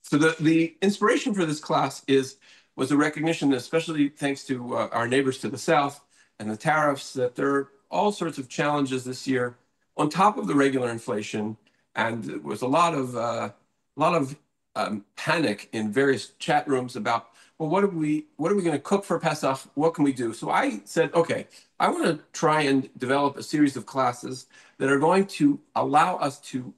So the inspiration for this class was a recognition, especially thanks to our neighbors to the south and the tariffs, that there are all sorts of challenges this year on top of the regular inflation, and there was a lot of panic in various chat rooms about, well, what are we going to cook for Pesach? What can we do? So I said, okay, I want to try and develop a series of classes that are going to allow us to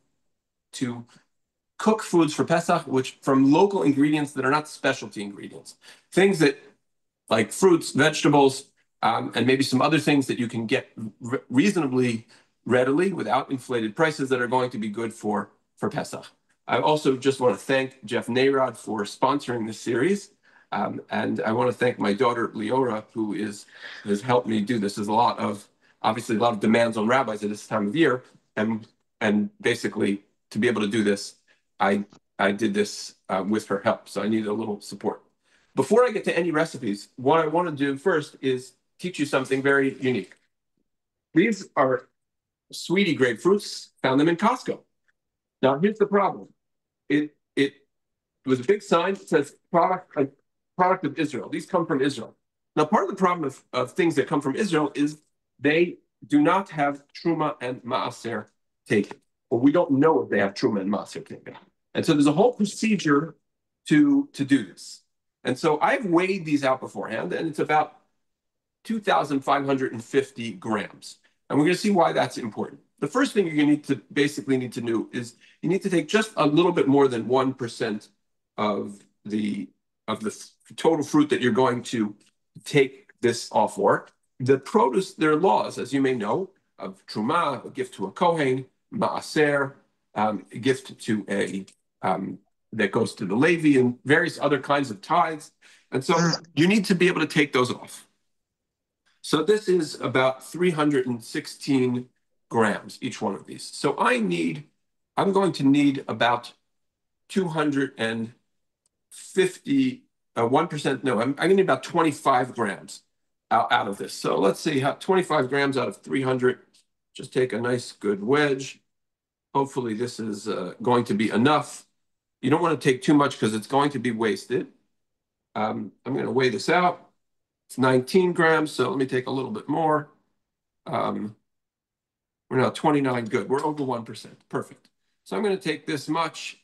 cook foods for Pesach, which from local ingredients that are not specialty ingredients, things that like fruits, vegetables, and maybe some other things that you can get reasonably readily without inflated prices that are going to be good for Pesach. I also just want to thank Jeff Nayrod for sponsoring this series. And I want to thank my daughter, Leora, who has helped me do this. There's obviously a lot of demands on rabbis at this time of year. And basically, to be able to do this, I did this with her help. So I needed a little support. Before I get to any recipes, what I want to do first is teach you something very unique. These are sweetie grapefruits, found them in Costco. Now, here's the problem. It was a big sign that says product of Israel. These come from Israel. Now, part of the problem of things that come from Israel is they do not have truma and maaser taken. Well, we don't know if they have truma and maaser taken. And so there's a whole procedure to do this. And so I've weighed these out beforehand, and it's about 2,550 grams. And we're going to see why that's important. The first thing you're going to need to do is you need to take just a little bit more than 1% of the total fruit that you're going to take this off for. The produce, there are laws, as you may know, of truma, a gift to a kohen, maaser, a gift to that goes to the Levi, and various other kinds of tithes. And so you need to be able to take those off. So this is about 316 grams, each one of these. So I'm going to need about 250, 1%, no, I'm going to need about 25 grams out of this. So let's see, 25 grams out of 300, just take a nice good wedge. Hopefully this is going to be enough. You don't want to take too much because it's going to be wasted. I'm going to weigh this out. It's 19 grams, so let me take a little bit more. We're now 29, good. We're over 1%, perfect. So I'm going to take this much,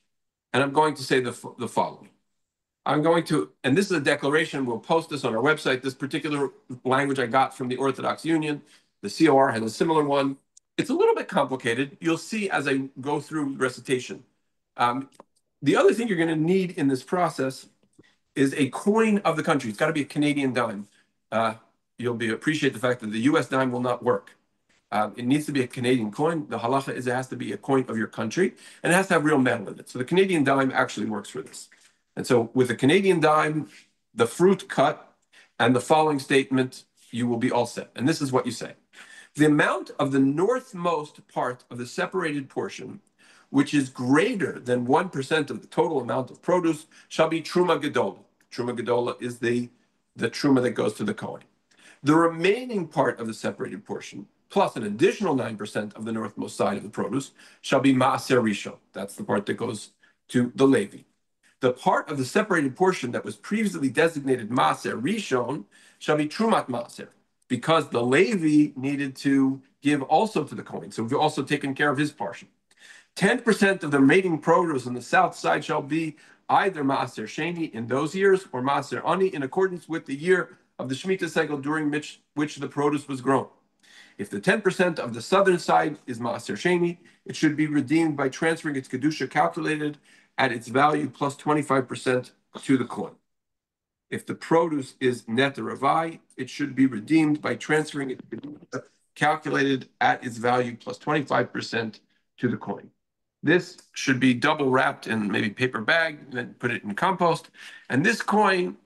and I'm going to say the following. And this is a declaration, we'll post this on our website. This particular language I got from the Orthodox Union. The COR has a similar one. It's a little bit complicated. You'll see as I go through recitation. The other thing you're going to need in this process is a coin of the country. It's got to be a Canadian dime. You'll appreciate the fact that the US dime will not work. It needs to be a Canadian coin. The halacha is it has to be a coin of your country, and it has to have real metal in it. So the Canadian dime actually works for this. And so with a Canadian dime, the fruit cut, and the following statement, you will be all set. And this is what you say. The amount of the northmost part of the separated portion, which is greater than 1% of the total amount of produce, shall be truma gedola. Truma gedola is the truma that goes to the kohen. The remaining part of the separated portion, plus an additional 9% of the northmost side of the produce, shall be maaser rishon. That's the part that goes to the Levi. The part of the separated portion that was previously designated maaser rishon shall be trumat maaser, because the Levi needed to give also to the kohen. So we've also taken care of his portion. 10% of the remaining produce on the south side shall be either maaser sheni in those years or maaser ani in accordance with the year of the Shemitah cycle during which the produce was grown. If the 10% of the southern side is maaser sheni, it should be redeemed by transferring its kedusha calculated at its value plus 25% to the kohen. If the produce is neta ravai, it should be redeemed by transferring its kedusha calculated at its value plus 25% to the kohen. This should be double wrapped in maybe paper bag, then put it in compost. And this coin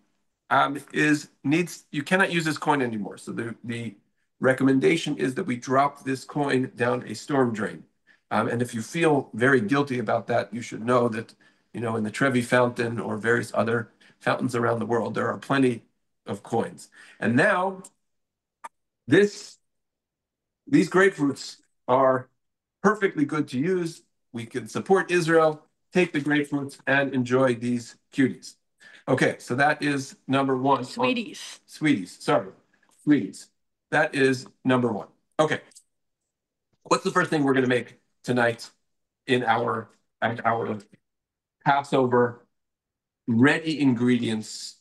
you cannot use this coin anymore. So the recommendation is that we drop this coin down a storm drain. And if you feel very guilty about that, you should know that, in the Trevi fountain or various other fountains around the world, there are plenty of coins. And now these grapefruits are perfectly good to use. We can support Israel. take the grapefruits and enjoy these cuties. Okay, so that is number one. Sweeties. Sweeties, sorry. Sweeties. That is number one. Okay. What's the first thing we're going to make tonight in our Passover ready ingredients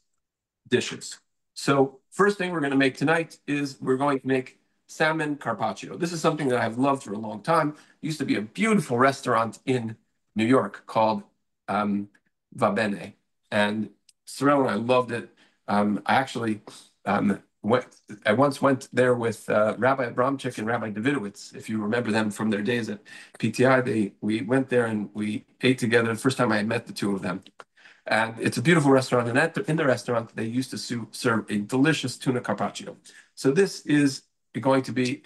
dishes? So first thing we're going to make tonight is we're going to make salmon carpaccio. This is something that I've loved for a long time. It used to be a beautiful restaurant in New York called Va Bene, and Sorrel and I loved it. I actually I once went there with Rabbi Abramchik and Rabbi Davidowitz. If you remember them from their days at PTI, we went there and we ate together. The first time I had met the two of them. And it's a beautiful restaurant. And in the restaurant, they used to serve a delicious tuna carpaccio. So this is going to be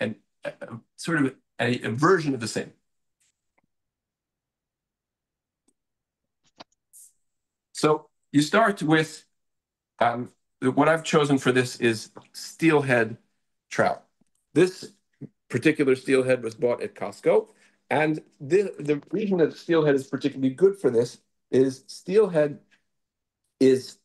sort of a version of the same. So you start with what I've chosen for this is steelhead trout. This particular steelhead was bought at Costco. And the reason that steelhead is particularly good for this is steelhead is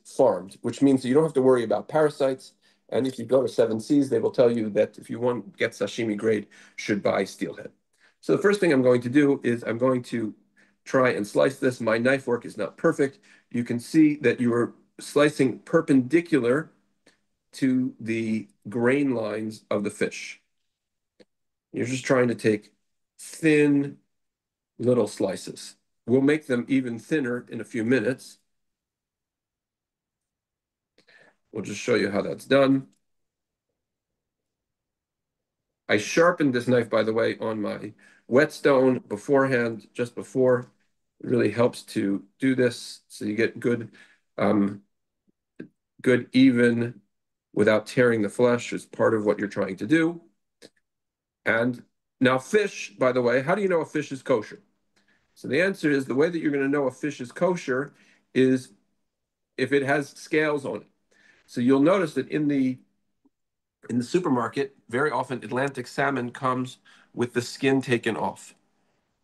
farmed, which means you don't have to worry about parasites. And if you go to Seven Seas, they will tell you that if you want to get sashimi grade, should buy steelhead. So the first thing I'm going to do is I'm going to try and slice this. My knife work is not perfect. You can see that you are slicing perpendicular to the grain lines of the fish. You're just trying to take thin little slices. We'll make them even thinner in a few minutes. We'll just show you how that's done. I sharpened this knife, by the way, on my whetstone beforehand, just before. It really helps to do this so you get good even without tearing the flesh is part of what you're trying to do. And now fish, by the way, how do you know a fish is kosher? So the answer is the way that you're going to know a fish is kosher is if it has scales on it. So you'll notice that in the supermarket, very often Atlantic salmon comes with the skin taken off.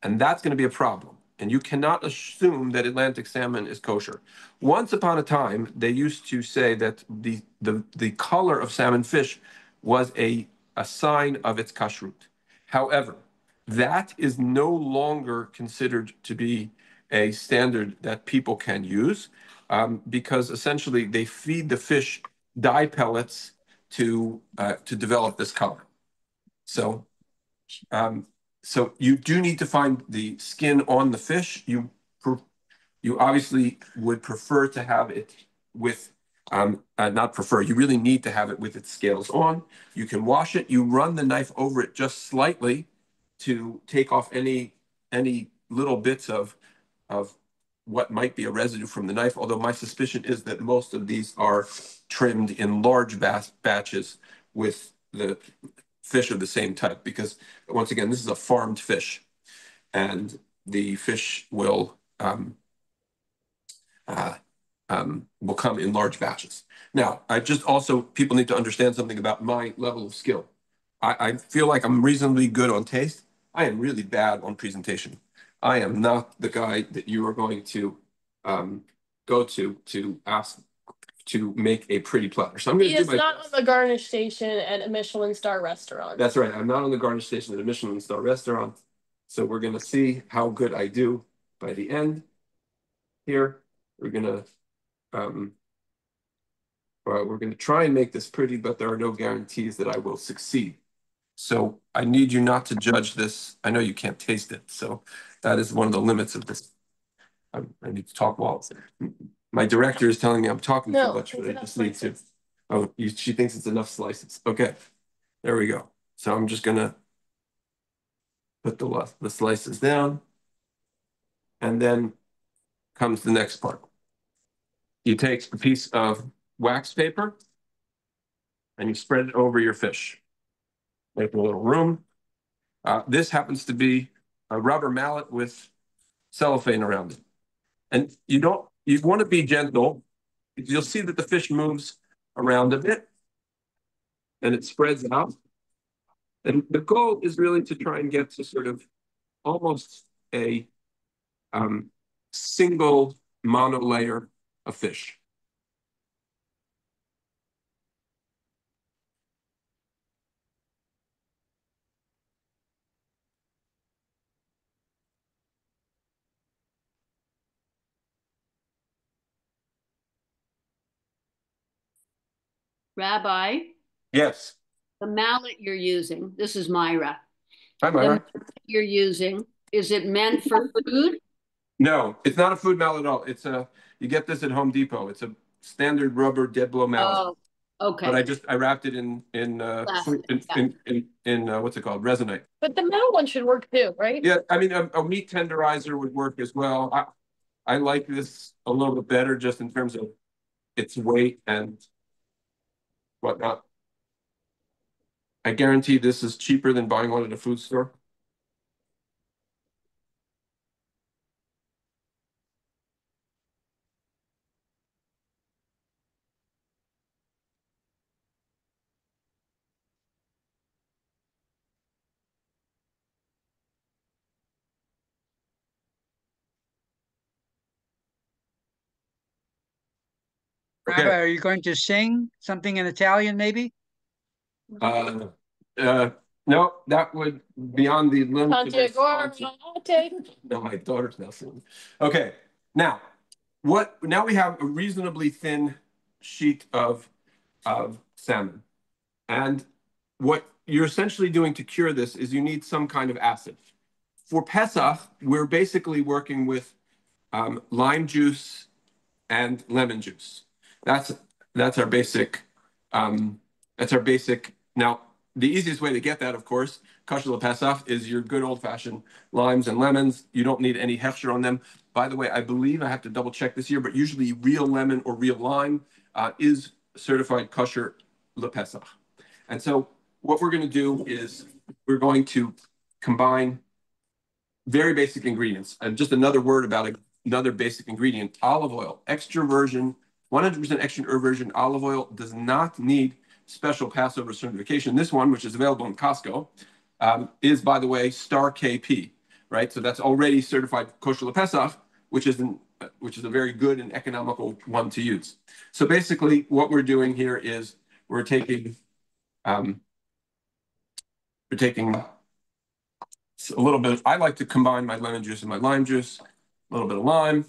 And that's going to be a problem. And you cannot assume that Atlantic salmon is kosher. Once upon a time, they used to say that the color of salmon fish was a sign of its kashrut. However, that is no longer considered to be a standard that people can use because essentially they feed the fish dye pellets to develop this color. So you do need to find the skin on the fish. You obviously would prefer to have it with not prefer. You really need to have it with its scales on. You can wash it. You run the knife over it just slightly to take off any little bits of what might be a residue from the knife. Although my suspicion is that most of these are trimmed in large batches with the fish of the same type, because once again, this is a farmed fish, and the fish will come in large batches. Now, people need to understand something about my level of skill. I feel like I'm reasonably good on taste. I am really bad on presentation. I am not the guy that you are going to go to ask to make a pretty platter. So I'm going to do my best. He is not on the garnish station at a Michelin star restaurant. That's right. I'm not on the garnish station at a Michelin star restaurant. So we're going to see how good I do by the end. Here, we're going to try and make this pretty, but there are no guarantees that I will succeed. So I need you not to judge this. I know you can't taste it. So that is one of the limits of this. I need to talk while my director is telling me I'm talking too much, but I just need to. Oh, she thinks it's enough slices. Okay, there we go. So I'm just gonna put the slices down, and then comes the next part. You take a piece of wax paper and you spread it over your fish. Make a little room. This happens to be a rubber mallet with cellophane around it. And you want to be gentle. You'll see that the fish moves around a bit and it spreads out. And the goal is really to try and get to sort of almost a single monolayer of fish. Rabbi, Yes. the mallet you're using, this is Myra. Hi, The Myra. mallet you're using, is it meant for food? No, it's not a food mallet at all. You get this at Home Depot. It's a standard rubber dead blow mallet. Oh, But okay. I wrapped it in Plastic, what's it called? Resinite. But the metal one should work too, right? Yeah, I mean a meat tenderizer would work as well. I like this a little bit better just in terms of its weight and whatnot. I guarantee this is cheaper than buying one at a food store. Rabbi, Okay. are you going to sing something in Italian, maybe? Uh, no, that would beyond the limit of No, my daughter's now singing. Okay, now now we have a reasonably thin sheet of salmon, and what you're essentially doing to cure this is you need some kind of acid. For Pesach, we're basically working with lime juice and lemon juice. That's that's our basic. That's our basic. Now, the easiest way to get that, of course, kosher lepesach, is your good old fashioned limes and lemons. You don't need any hechsher on them. By the way, I believe I have to double check this year, but usually real lemon or real lime is certified kosher lepesach. And so, what we're going to do is we're going to combine very basic ingredients. And just another word about another basic ingredient: olive oil, extra virgin, 100% extra virgin olive oil does not need special Passover certification. This one, which is available in Costco, is, by the way, Star KP, right? So that's already certified kosher lepesach, which is a very good and economical one to use. So basically, what we're doing here is we're taking a little bit. I like to combine my lemon juice and my lime juice. A little bit of lime,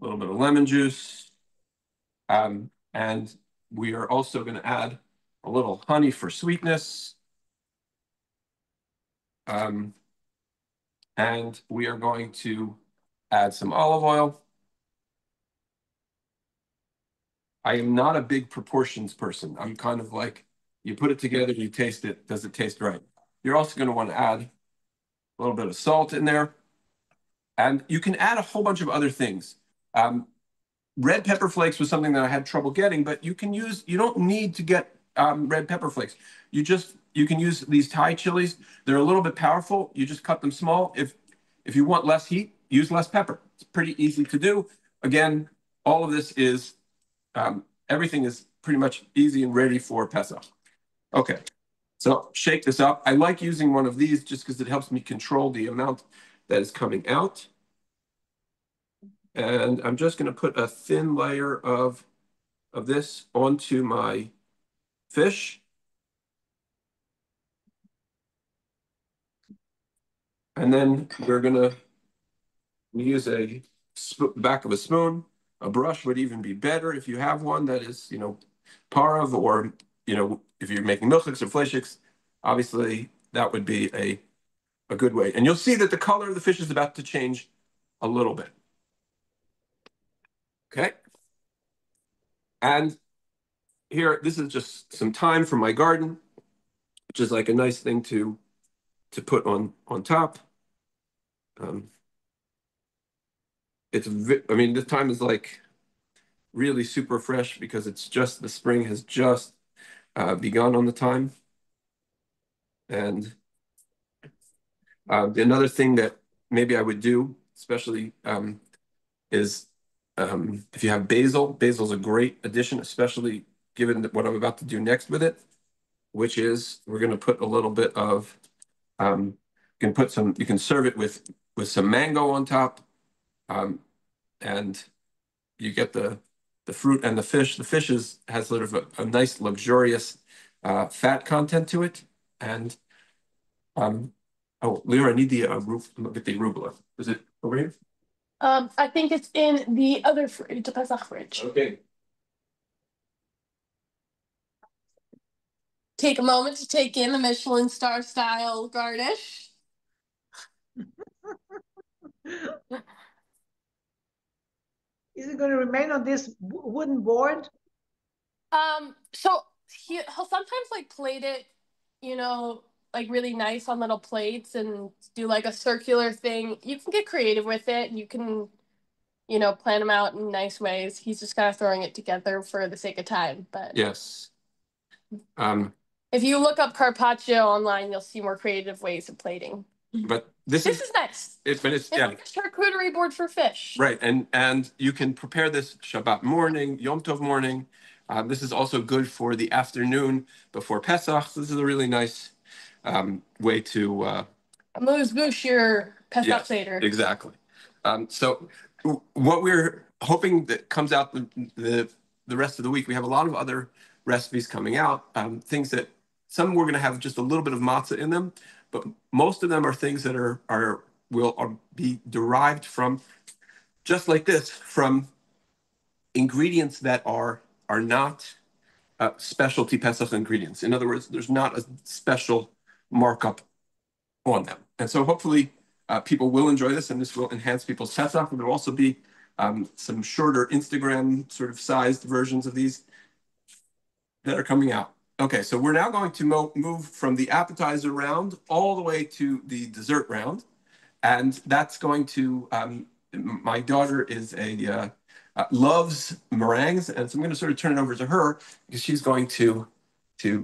a little bit of lemon juice, and we are also going to add a little honey for sweetness. And we are going to add some olive oil. I am not a big proportions person. I'm kind of like, you put it together, you taste it. Does it taste right? You're also going to want to add a little bit of salt in there. And you can add a whole bunch of other things. Red pepper flakes was something that I had trouble getting, but you don't need to get red pepper flakes. You can use these Thai chilies. They're a little bit powerful. You just cut them small. If you want less heat, use less pepper. It's pretty easy to do. Again, all of this is, everything is pretty much easy and ready for Pesach. Okay, so shake this up. I like using one of these just because it helps me control the amount that is coming out. And I'm just going to put a thin layer of this onto my fish. And then we're going to use a back of a spoon. A brush would even be better if you have one that is, parov, or, if you're making milchiks or fleishiks, obviously that would be a good way. And you'll see that the color of the fish is about to change a little bit. Okay. And here, this is just some thyme from my garden, which is like a nice thing to put on top. This thyme is like really super fresh because the spring has just begun on the thyme. And another thing that maybe I would do, especially is if you have basil. Basil's a great addition, especially given what I'm about to do next with it, which is we're going to put a little bit of can put some. You can serve it with some mango on top, and you get the fruit and the fish. The fish has sort of a nice luxurious fat content to it, and oh, Leora, I need the look at the arugula. Is it over here? I think it's in the other fridge, the Pesach fridge. Okay. Take a moment to take in the Michelin star style garnish. Is it going to remain on this wooden board? So he'll sometimes like plate it, like really nice on little plates and do like a circular thing. You can get creative with it. You can, plan them out in nice ways. He's just kind of throwing it together for the sake of time. But Yes. if you look up Carpaccio online, you'll see more creative ways of plating. But this is nice. It's yeah, like a charcuterie board for fish. Right, and you can prepare this Shabbat morning, Yom Tov morning. This is also good for the afternoon before Pesach. This is a really nice way to amuse-bouche your Pesach Seder. Exactly. So what we're hoping that comes out the rest of the week, we have a lot of other recipes coming out, things that some we're going to have just a little bit of matzah in them, but most of them are things that will be derived from, just like this, from ingredients that are not specialty Pesach ingredients. In other words, there's not a special markup on them. And so hopefully people will enjoy this, and this will enhance people's Pesach. And there will also be some shorter Instagram sort of sized versions of these that are coming out. Okay, so we're now going to move from the appetizer round all the way to the dessert round. And that's going to, my daughter is loves meringues, and so I'm going to sort of turn it over to her because she's going to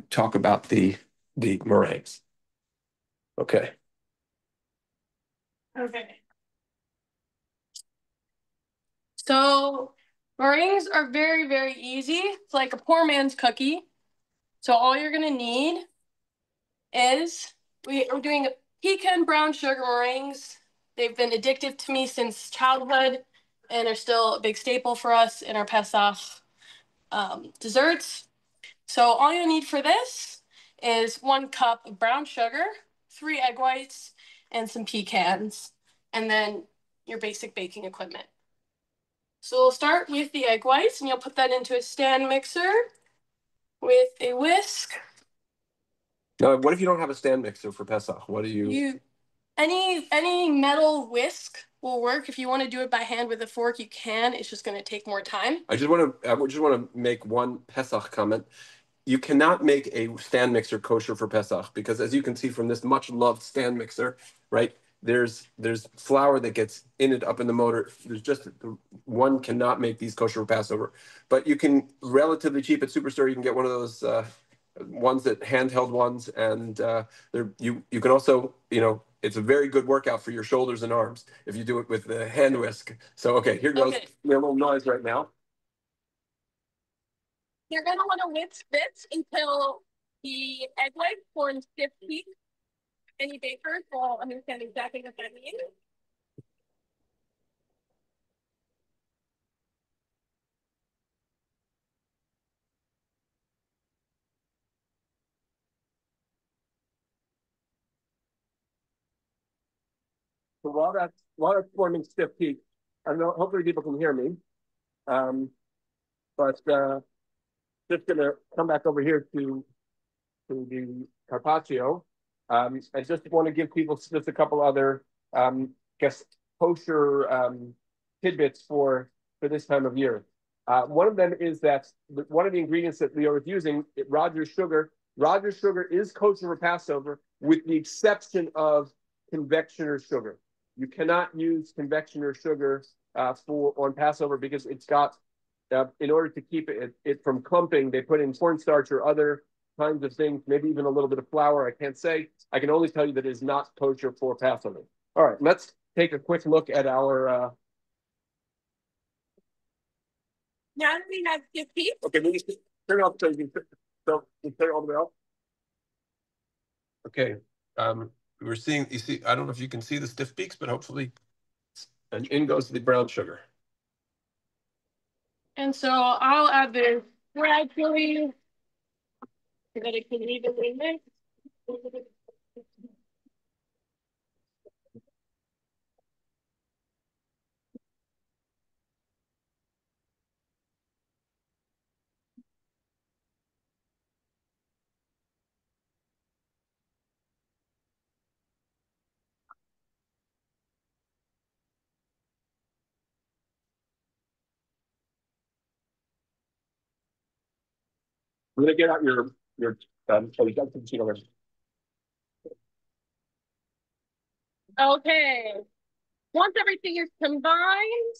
talk about the meringues. Okay. Okay. So meringues are very, very easy. It's like a poor man's cookie. So all you're gonna need is we're doing pecan brown sugar meringues. They've been addictive to me since childhood and are still a big staple for us in our Pesach desserts. So all you need for this is 1 cup of brown sugar, 3 egg whites, and some pecans, and then your basic baking equipment. So we'll start with the egg whites, and you'll put that into a stand mixer with a whisk. Now, what if you don't have a stand mixer for Pesach? What do you? Any metal whisk will work. If you want to do it by hand with a fork, you can. It's just going to take more time. I just want to make one Pesach comment. You cannot make a stand mixer kosher for Pesach because, as you can see from this much loved stand mixer, right? There's flour that gets in it up in the motor. There's just one cannot make these kosher for Passover, but you can relatively cheap at Superstore. You can get one of those ones that handheld ones, and you can also it's a very good workout for your shoulders and arms if you do it with the hand whisk. So okay, here goes. Okay. We have a little noise right now. You're going to want to whisk this until the egg white forms 50. Any bakers will understand exactly what that means. So while it's forming stiff heat, I don't know. Hopefully, people can hear me. But just gonna come back over here to the Carpaccio. I just want to give people just a couple other, guess, kosher tidbits for this time of year. One of them is that one of the ingredients that Leo is using, Rogers sugar. Rogers sugar is kosher for Passover, with the exception of convectioner sugar. You cannot use convectioner sugar on Passover because it's got, in order to keep it from clumping, they put in cornstarch or other kinds of things, maybe even a little bit of flour. I can't say. I can only tell you that it is not kosher for Passover. All right, let's take a quick look at our. Now that we have 50. Okay, maybe turn it off so you can turn it all the way off. Okay, we're seeing, you see, I don't know if you can see the stiff peaks, but hopefully, and in goes the brown sugar. And so I'll add this gradually so that it can evenly mix. I'm gonna get out your Okay. Once everything is combined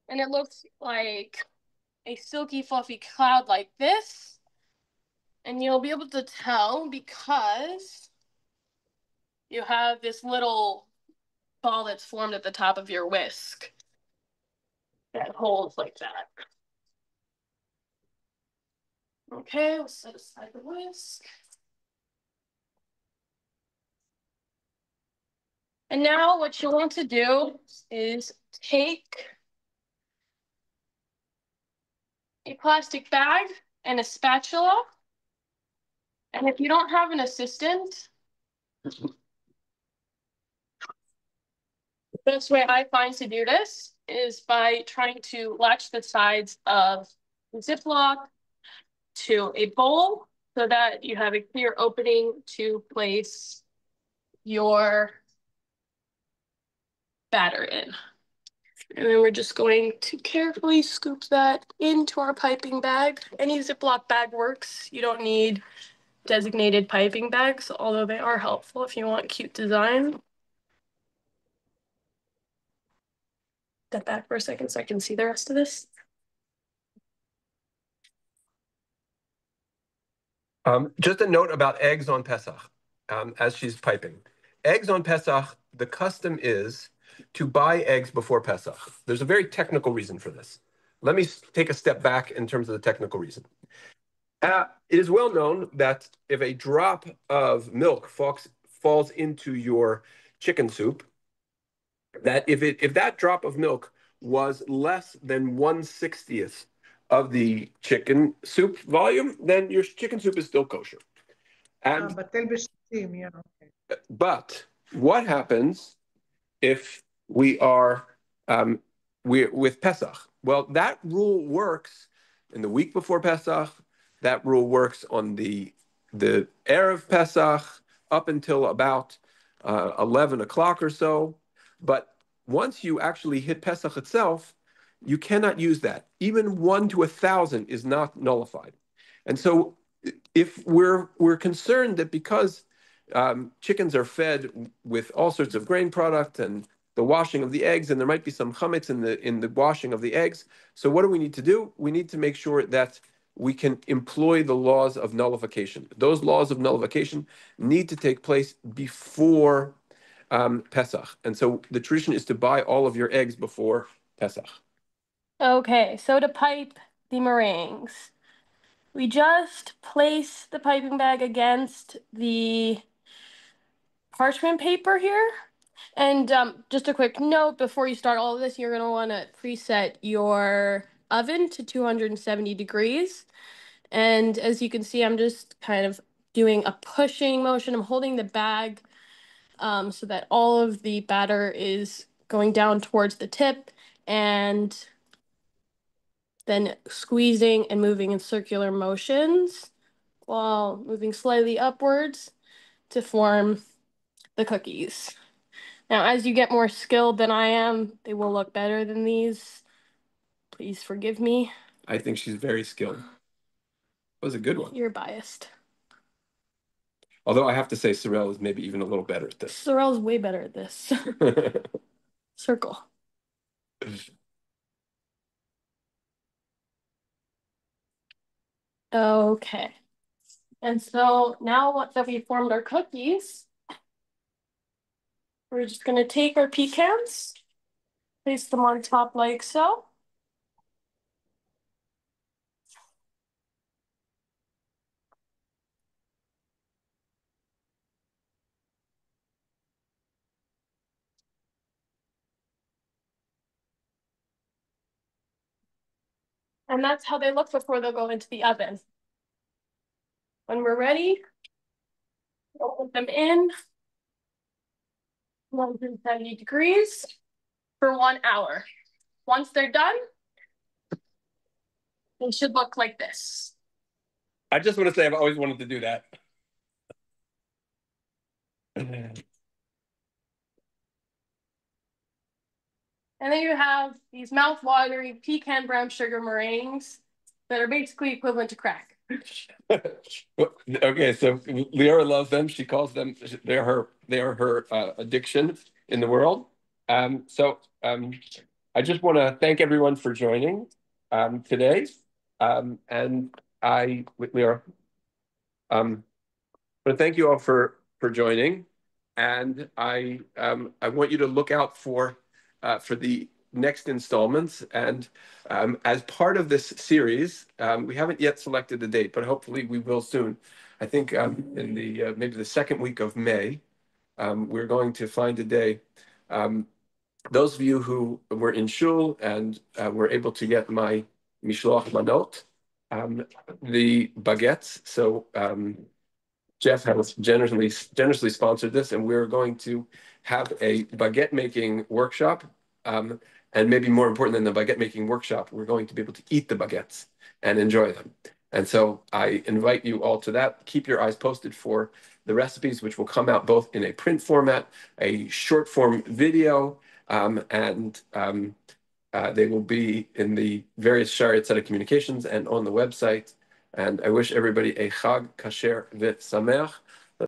and it looks like a silky, fluffy cloud like this, and you'll be able to tell because you have this little ball that's formed at the top of your whisk that holds like that. Okay, we'll set aside the whisk. And now what you want to do is take a plastic bag and a spatula. And if you don't have an assistant, the best way I find to do this is by trying to latch the sides of the Ziploc to a bowl so that you have a clear opening to place your batter in. And then we're just going to carefully scoop that into our piping bag. Any Ziploc bag works. You don't need designated piping bags, although they are helpful if you want cute design. Step back for a second so I can see the rest of this. Just a note about eggs on Pesach, as she's piping. Eggs on Pesach, the custom is to buy eggs before Pesach. There's a very technical reason for this. Let me take a step back in terms of the technical reason. It is well known that if a drop of milk falls into your chicken soup, that if that drop of milk was less than 1/60th of the chicken soup volume, then your chicken soup is still kosher. And But they'll be steam, yeah. Okay. but what happens if we are with Pesach? Well, that rule works in the week before Pesach. That rule works on the Erev Pesach up until about 11 o'clock or so. But once you actually hit Pesach itself, you cannot use that. Even 1 to 1,000 is not nullified. And so if we're concerned that because chickens are fed with all sorts of grain product and the washing of the eggs, and there might be some chametz in the washing of the eggs. So what do we need to do? We need to make sure that we can employ the laws of nullification. Those laws of nullification need to take place before Pesach. And so the tradition is to buy all of your eggs before Pesach. Okay, so to pipe the meringues, we just place the piping bag against the parchment paper here. And just a quick note, before you start all of this, you're going to want to preset your oven to 270 degrees. And as you can see, I'm just kind of doing a pushing motion. I'm holding the bag so that all of the batter is going down towards the tip and then squeezing and moving in circular motions while moving slightly upwards to form the cookies. Now, as you get more skilled than I am, they will look better than these. Please forgive me. I think she's very skilled. That was a good one. You're biased. Although I have to say, Sorel is maybe even a little better at this. Sorel's way better at this. Circle. Okay. And so now that we formed our cookies, we're just going to take our pecans, place them on top like so. And that's how they look before they'll go into the oven. When we're ready, we'll put them in 170 degrees for 1 hour. Once they're done, they should look like this. I just want to say I've always wanted to do that. And then you have these mouth-watering pecan brown sugar meringues that are basically equivalent to crack. Okay, so Leora loves them. She calls them, they are her addiction in the world. I just want to thank everyone for joining today. And Leora, but thank you all for joining. And I want you to look out for the next installments. And as part of this series, we haven't yet selected the date, but hopefully we will soon. I think in the maybe the second week of May, we're going to find a day. Those of you who were in shul and were able to get my mishloach manot, the baguettes. So Jeff has generously sponsored this, and we're going to have a baguette making workshop. And maybe more important than the baguette making workshop, we're going to be able to eat the baguettes and enjoy them. And so I invite you all to that. Keep your eyes posted for the recipes, which will come out both in a print format, a short form video, and they will be in the various Shari Tzedek communications and on the website. And I wish everybody a Chag Kasher V'Sameach.